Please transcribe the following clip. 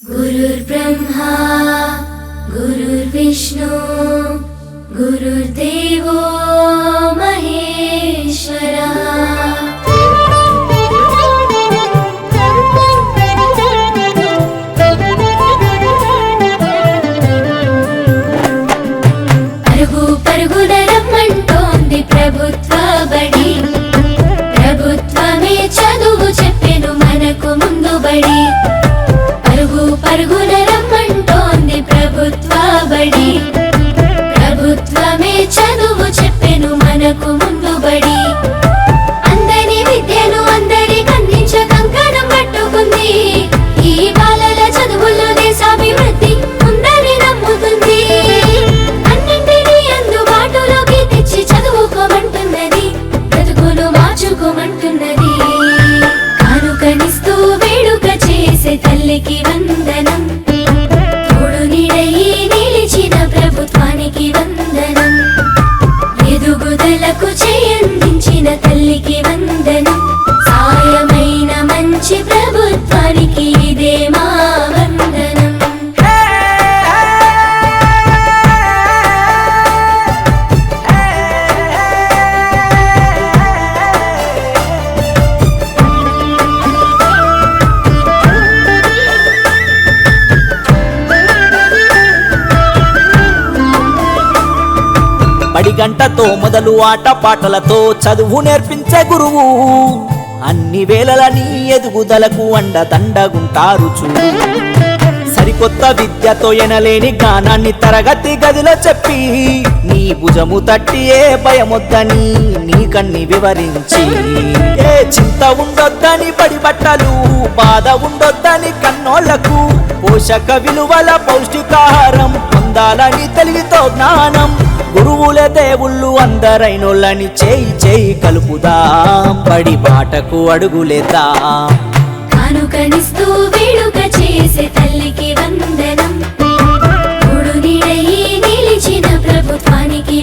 गुरुर्ब्रह्मा गुरुर्विष्णु गुरुर्देवो महेश्वरः। పరుగు పరుగున రమ్మంటోంది ప్రభుత్వ బడి, ప్రభుత్వమే చదువు చెప్పెను మనకు ముందు బడి. పరుగు పరుగున రమ్మంటోంది ప్రభుత్వ బడి, ప్రభుత్వమే చదువు చెప్పెను మనకు ముందు బడి. అందరి విద్యను అందరికి అందించ కంకణం పట్టుకుంది, ఈ బాలల చదువుల్లో దేశాభివృద్ధి ఉందని నమ్ముతుంది. అన్నింటినీ అందుబాటులోకి తెచ్చి చదువుకోమంటున్నది, బ్రతుకును మార్చుకోమంటున్నది. కానుకనిస్తూ వేడుక చేసే తల్లికి వందనం, తోడు నీడయి నిలిచిన ప్రభుత్వానికి వందనం. ఎదుగుదలకు చేయందించిన తల్లికి వందనం, సాయమైన మంచి ప్రభుత్వానికి ఇదే మా వందనం. బడి గంటతో మొదలు ఆట పాటలతో చదువు నేర్పించే గురువు, అన్ని వేళలని ఎదుగుదలకు అండదండగుంటారు చూడు. సరికొత్త విద్యతో ఎనలేని జ్ఞానాన్ని తరగతి గదిలో చెప్పి, నీ భుజము తట్టి ఏ భయమొద్దని నీకన్ని వివరించి, ఏ చింత ఉండొద్దని బడి బట్టలు, బాధ ఉండొద్దని కన్నోళ్లకు, పోషక విలువల పౌష్టికాహారం పొందాలని తెలివితో జ్ఞానం. గురువులే దేవుళ్ళు అందరైనోళ్ళని చేయి చేయి కలుపుదాం, బడి బాటకు అడుగులేద్దాం. కానుకనిస్తూ వేడుక చేసే తల్లికి వందనం, తోడు నీడయి నిలిచిన ప్రభుత్వానికి